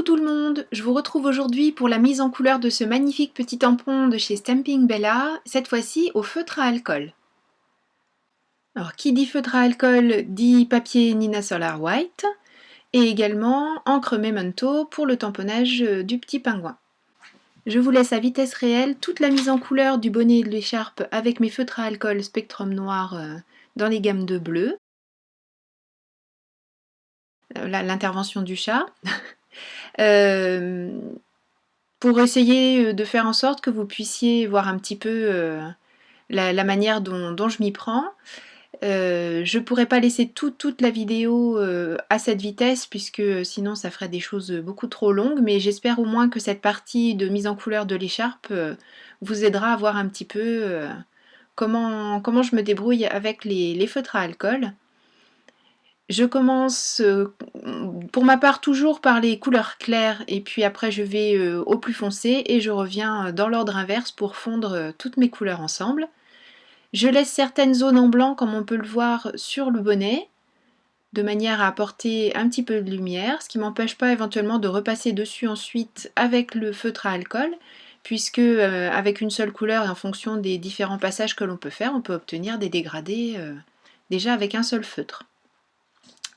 Coucou tout le monde, je vous retrouve aujourd'hui pour la mise en couleur de ce magnifique petit tampon de chez Stampin' Bella, cette fois-ci au feutre à alcool. Alors qui dit feutre à alcool dit papier Nina Solar White et également encre Memento pour le tamponnage du petit pingouin. Je vous laisse à vitesse réelle toute la mise en couleur du bonnet et de l'écharpe avec mes feutres à alcool Spectrum Noir dans les gammes de bleu. L'intervention du chat. Pour essayer de faire en sorte que vous puissiez voir un petit peu la manière dont je m'y prends. Je ne pourrais pas laisser toute la vidéo à cette vitesse puisque sinon ça ferait des choses beaucoup trop longues, mais j'espère au moins que cette partie de mise en couleur de l'écharpe vous aidera à voir un petit peu comment je me débrouille avec les feutres à alcool. Je commence pour ma part toujours par les couleurs claires et puis après je vais au plus foncé et je reviens dans l'ordre inverse pour fondre toutes mes couleurs ensemble. Je laisse certaines zones en blanc comme on peut le voir sur le bonnet de manière à apporter un petit peu de lumière, ce qui ne m'empêche pas éventuellement de repasser dessus ensuite avec le feutre à alcool puisque avec une seule couleur et en fonction des différents passages que l'on peut faire, on peut obtenir des dégradés déjà avec un seul feutre.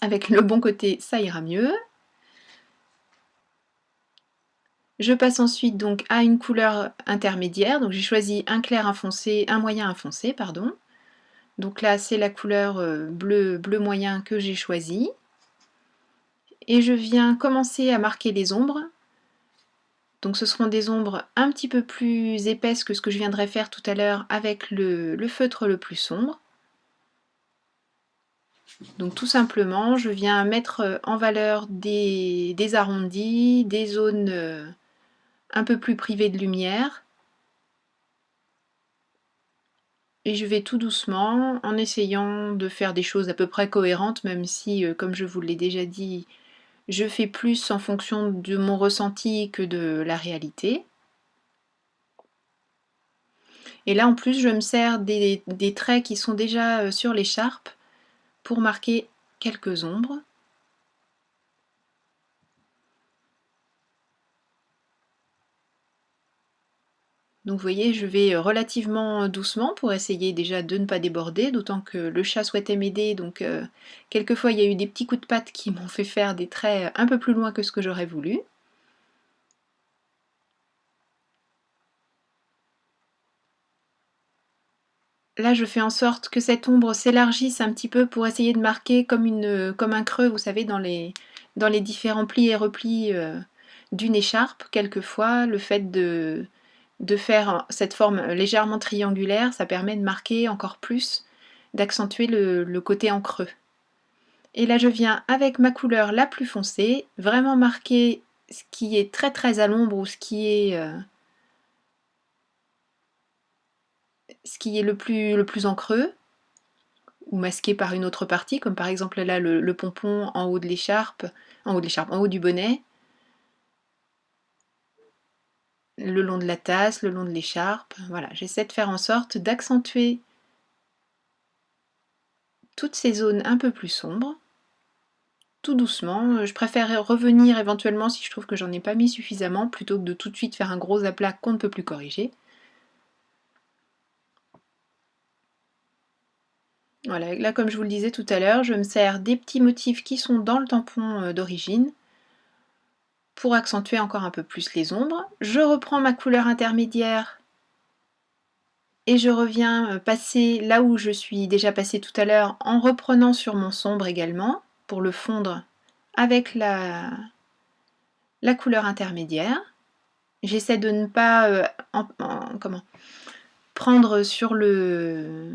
Avec le bon côté, ça ira mieux. Je passe ensuite donc à une couleur intermédiaire. Donc j'ai choisi un clair, un foncé, un moyen, un foncé, pardon. Donc là, c'est la couleur bleu moyen que j'ai choisi. Et je viens commencer à marquer les ombres. Donc ce seront des ombres un petit peu plus épaisses que ce que je viendrai faire tout à l'heure avec le feutre le plus sombre. Donc tout simplement, je viens mettre en valeur des arrondis, des zones un peu plus privées de lumière. Et je vais tout doucement, en essayant de faire des choses à peu près cohérentes, même si, comme je vous l'ai déjà dit, je fais plus en fonction de mon ressenti que de la réalité. Et là en plus, je me sers des traits qui sont déjà sur l'écharpe pour marquer quelques ombres. Donc vous voyez, je vais relativement doucement pour essayer déjà de ne pas déborder, d'autant que le chat souhaitait m'aider, donc quelquefois il y a eu des petits coups de patte qui m'ont fait faire des traits un peu plus loin que ce que j'aurais voulu. Là, je fais en sorte que cette ombre s'élargisse un petit peu pour essayer de marquer comme un creux, vous savez, dans les différents plis et replis d'une écharpe. Quelquefois, le fait de faire cette forme légèrement triangulaire, ça permet de marquer encore plus, d'accentuer le côté en creux. Et là, je viens avec ma couleur la plus foncée, vraiment marquer ce qui est très très à l'ombre ou ce qui est le plus en creux, ou masqué par une autre partie, comme par exemple là le pompon en haut de l'écharpe, en haut du bonnet, le long de la tasse, le long de l'écharpe. Voilà, j'essaie de faire en sorte d'accentuer toutes ces zones un peu plus sombres, tout doucement. Je préfère revenir éventuellement si je trouve que j'en ai pas mis suffisamment, plutôt que de tout de suite faire un gros aplat qu'on ne peut plus corriger. Voilà, là comme je vous le disais tout à l'heure, je me sers des petits motifs qui sont dans le tampon d'origine pour accentuer encore un peu plus les ombres. Je reprends ma couleur intermédiaire et je reviens passer là où je suis déjà passée tout à l'heure en reprenant sur mon sombre également pour le fondre avec la couleur intermédiaire. J'essaie de ne pas prendre sur le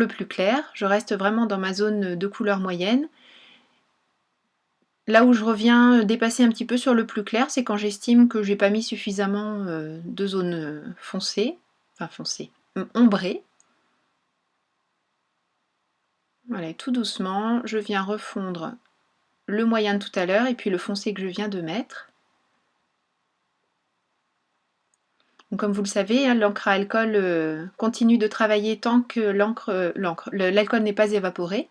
plus clair, je reste vraiment dans ma zone de couleur moyenne. Là où je reviens dépasser un petit peu sur le plus clair, c'est quand j'estime que j'ai pas mis suffisamment de zones foncées, ombrées. Voilà, et tout doucement, je viens refondre le moyen de tout à l'heure et puis le foncé que je viens de mettre. Donc, comme vous le savez, hein, l'encre à alcool continue de travailler tant que l'alcool n'est pas évaporé.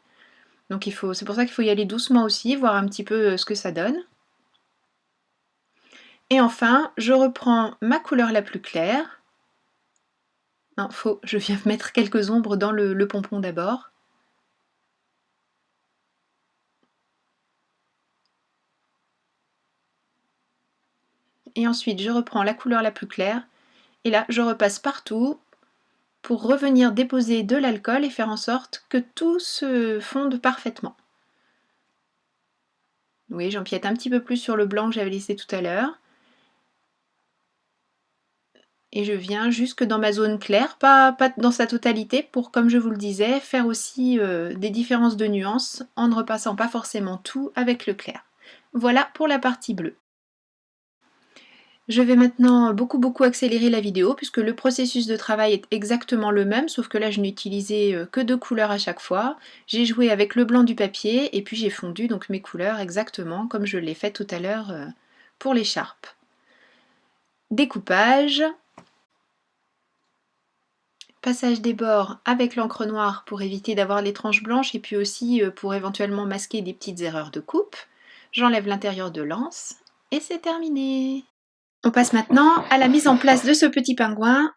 Donc c'est pour ça qu'il faut y aller doucement aussi, voir un petit peu ce que ça donne. Et enfin, je reprends ma couleur la plus claire. Non, je viens mettre quelques ombres dans le pompon d'abord. Et ensuite, je reprends la couleur la plus claire. Et là, je repasse partout pour revenir déposer de l'alcool et faire en sorte que tout se fonde parfaitement. Oui, j'empiète un petit peu plus sur le blanc que j'avais laissé tout à l'heure. Et je viens jusque dans ma zone claire, pas dans sa totalité, pour, comme je vous le disais, faire aussi des différences de nuances en ne repassant pas forcément tout avec le clair. Voilà pour la partie bleue. Je vais maintenant beaucoup accélérer la vidéo puisque le processus de travail est exactement le même, sauf que là je n'ai utilisé que 2 couleurs à chaque fois. J'ai joué avec le blanc du papier et puis j'ai fondu donc mes couleurs exactement comme je l'ai fait tout à l'heure pour l'écharpe. Découpage. Passage des bords avec l'encre noire pour éviter d'avoir les tranches blanches et puis aussi pour éventuellement masquer des petites erreurs de coupe. J'enlève l'intérieur de l'anse et c'est terminé. On passe maintenant à la mise en place de ce petit pingouin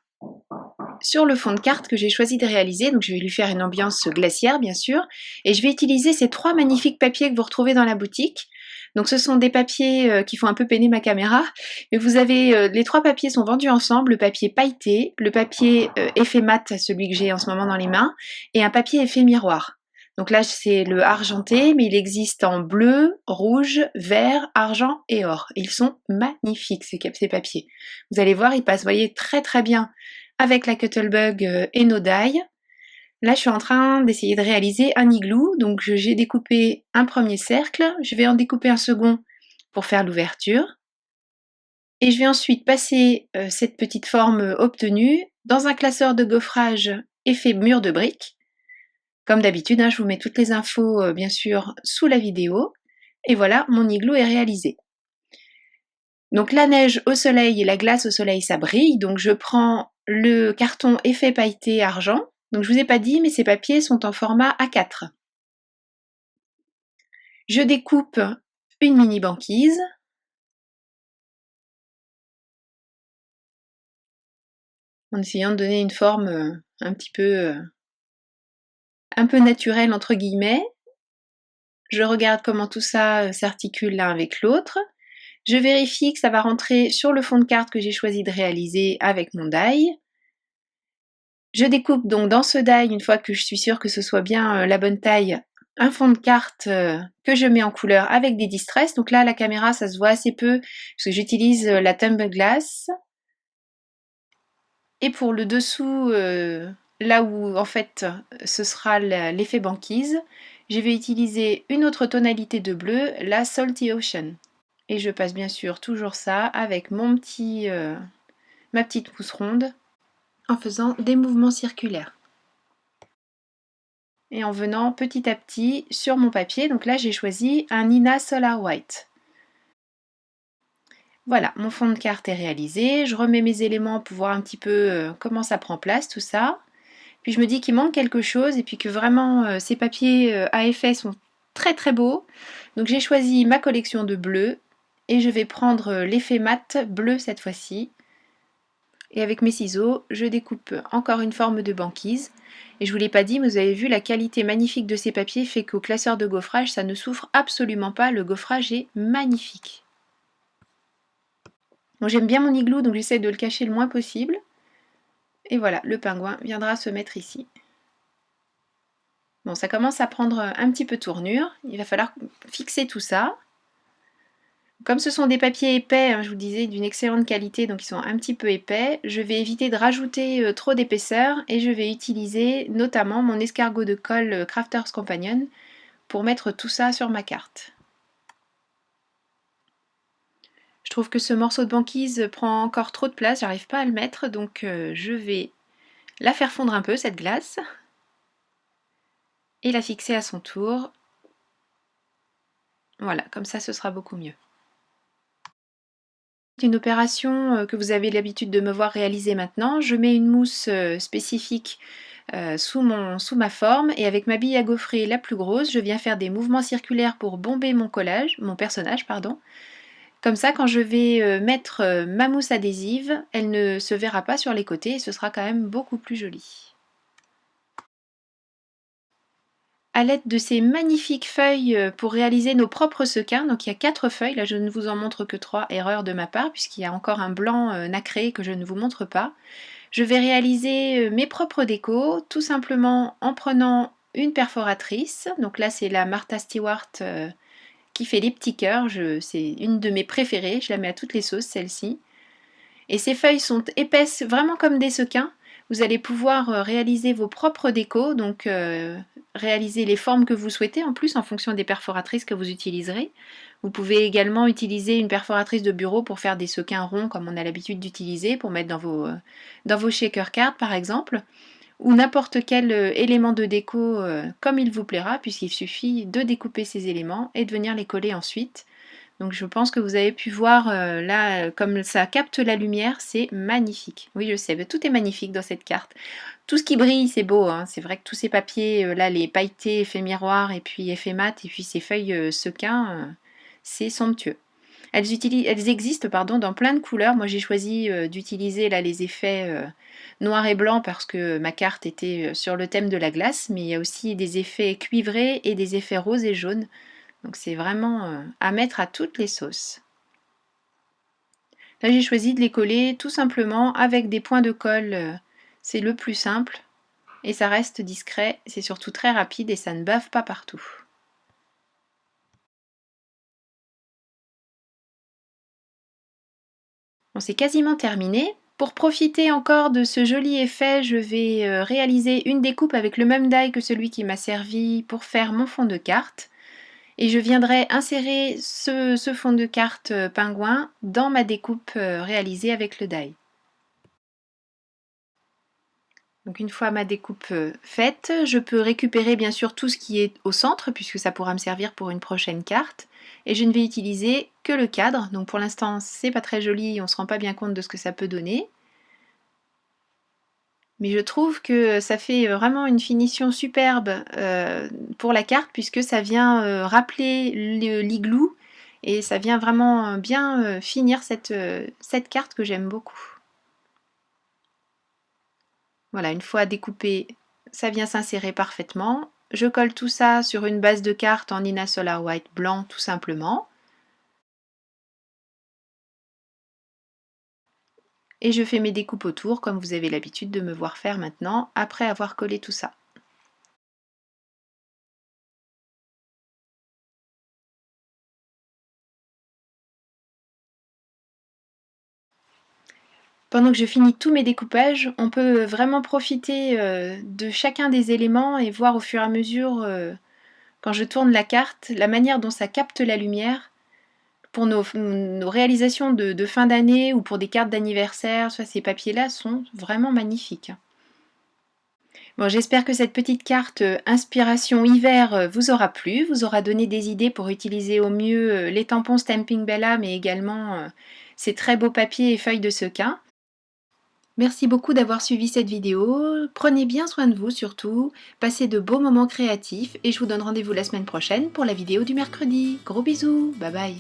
sur le fond de carte que j'ai choisi de réaliser. Donc je vais lui faire une ambiance glaciaire bien sûr et je vais utiliser ces 3 magnifiques papiers que vous retrouvez dans la boutique. Donc ce sont des papiers qui font un peu peiner ma caméra, mais vous avez les 3 papiers sont vendus ensemble, le papier pailleté, le papier effet mat, celui que j'ai en ce moment dans les mains, et un papier effet miroir. Donc là c'est le argenté, mais il existe en bleu, rouge, vert, argent et or. Ils sont magnifiques ces papiers. Vous allez voir, ils passent, voyez, très bien avec la Cuttlebug et nos die. Là, je suis en train d'essayer de réaliser un igloo. Donc, j'ai découpé un premier cercle. Je vais en découper un second pour faire l'ouverture. Et je vais ensuite passer cette petite forme obtenue dans un classeur de gaufrage effet mur de briques. Comme d'habitude, je vous mets toutes les infos, bien sûr, sous la vidéo. Et voilà, mon igloo est réalisé. Donc, la neige au soleil et la glace au soleil, ça brille. Donc, je prends le carton effet pailleté argent. Donc je vous ai pas dit, mais ces papiers sont en format A4. Je découpe une mini banquise. En essayant de donner une forme un peu naturelle entre guillemets. Je regarde comment tout ça s'articule l'un avec l'autre. Je vérifie que ça va rentrer sur le fond de carte que j'ai choisi de réaliser avec mon die. Je découpe donc dans ce die, une fois que je suis sûre que ce soit bien la bonne taille, un fond de carte que je mets en couleur avec des distress. Donc là, à la caméra, ça se voit assez peu parce que j'utilise la Tumble Glass. Et pour le dessous, là où en fait ce sera l'effet banquise, je vais utiliser une autre tonalité de bleu, la Salty Ocean. Et je passe bien sûr toujours ça avec ma petite mousse ronde en faisant des mouvements circulaires. Et en venant petit à petit sur mon papier, donc là j'ai choisi un Nina Solar White. Voilà, mon fond de carte est réalisé, je remets mes éléments pour voir un petit peu comment ça prend place tout ça. Puis je me dis qu'il manque quelque chose et puis que vraiment ces papiers à effet sont très beaux. Donc j'ai choisi ma collection de bleus et je vais prendre l'effet mat bleu cette fois-ci. Et avec mes ciseaux, je découpe encore une forme de banquise. Et je ne vous l'ai pas dit, mais vous avez vu la qualité magnifique de ces papiers fait qu'au classeur de gaufrage, ça ne souffre absolument pas. Le gaufrage est magnifique. Donc j'aime bien mon igloo, donc j'essaie de le cacher le moins possible. Et voilà, le pingouin viendra se mettre ici. Bon, ça commence à prendre un petit peu tournure. Il va falloir fixer tout ça. Comme ce sont des papiers épais, je vous disais, d'une excellente qualité, donc ils sont un petit peu épais, je vais éviter de rajouter trop d'épaisseur et je vais utiliser notamment mon escargot de colle Crafter's Companion pour mettre tout ça sur ma carte. Je trouve que ce morceau de banquise prend encore trop de place, j'arrive pas à le mettre, donc je vais la faire fondre un peu, cette glace, et la fixer à son tour. Voilà, comme ça ce sera beaucoup mieux. Une opération que vous avez l'habitude de me voir réaliser maintenant. Je mets une mousse spécifique sous ma forme et avec ma bille à gaufrer la plus grosse, je viens faire des mouvements circulaires pour bomber mon personnage. Comme ça, quand je vais mettre ma mousse adhésive, elle ne se verra pas sur les côtés et ce sera quand même beaucoup plus joli. À l'aide de ces magnifiques feuilles pour réaliser nos propres sequins, donc il y a 4 feuilles, là je ne vous en montre que 3, erreur de ma part, puisqu'il y a encore un blanc nacré que je ne vous montre pas. Je vais réaliser mes propres décos, tout simplement en prenant une perforatrice, donc là c'est la Martha Stewart qui fait les petits cœurs, c'est une de mes préférées, je la mets à toutes les sauces celle-ci. Et ces feuilles sont épaisses, vraiment comme des sequins. Vous allez pouvoir réaliser vos propres décos, donc réaliser les formes que vous souhaitez en plus en fonction des perforatrices que vous utiliserez. Vous pouvez également utiliser une perforatrice de bureau pour faire des sequins ronds comme on a l'habitude d'utiliser, pour mettre dans vos shaker cards par exemple, ou n'importe quel élément de déco comme il vous plaira, puisqu'il suffit de découper ces éléments et de venir les coller ensuite. Donc je pense que vous avez pu voir là, comme ça capte la lumière, c'est magnifique. Oui, je sais, mais tout est magnifique dans cette carte. Tout ce qui brille, c'est beau, hein. C'est vrai que tous ces papiers, là, les pailletés, effets miroir, et puis effets mat, et puis ces feuilles sequins, c'est somptueux. Elles existent pardon, dans plein de couleurs. Moi j'ai choisi d'utiliser là les effets noir et blanc parce que ma carte était sur le thème de la glace, mais il y a aussi des effets cuivrés et des effets roses et jaunes. Donc c'est vraiment à mettre à toutes les sauces. Là j'ai choisi de les coller tout simplement avec des points de colle, c'est le plus simple et ça reste discret, c'est surtout très rapide et ça ne bave pas partout. Bon, c'est quasiment terminé. Pour profiter encore de ce joli effet, je vais réaliser une découpe avec le même die que celui qui m'a servi pour faire mon fond de carte. Et je viendrai insérer ce fond de carte pingouin dans ma découpe réalisée avec le die. Donc une fois ma découpe faite, je peux récupérer bien sûr tout ce qui est au centre puisque ça pourra me servir pour une prochaine carte. Et je ne vais utiliser que le cadre. Donc pour l'instant c'est pas très joli, on ne se rend pas bien compte de ce que ça peut donner. Mais je trouve que ça fait vraiment une finition superbe pour la carte puisque ça vient rappeler l'igloo et ça vient vraiment bien finir cette carte que j'aime beaucoup. Voilà, une fois découpé, ça vient s'insérer parfaitement. Je colle tout ça sur une base de carte en Nina Solar White blanc tout simplement. Et je fais mes découpes autour comme vous avez l'habitude de me voir faire maintenant après avoir collé tout ça. Pendant que je finis tous mes découpages, on peut vraiment profiter de chacun des éléments et voir au fur et à mesure, quand je tourne la carte, la manière dont ça capte la lumière. Pour nos réalisations de fin d'année ou pour des cartes d'anniversaire, ces papiers-là sont vraiment magnifiques. Bon, j'espère que cette petite carte inspiration hiver vous aura plu, vous aura donné des idées pour utiliser au mieux les tampons Stampin' Bella, mais également ces très beaux papiers et feuilles de sequin. Merci beaucoup d'avoir suivi cette vidéo, prenez bien soin de vous surtout, passez de beaux moments créatifs et je vous donne rendez-vous la semaine prochaine pour la vidéo du mercredi. Gros bisous, bye bye.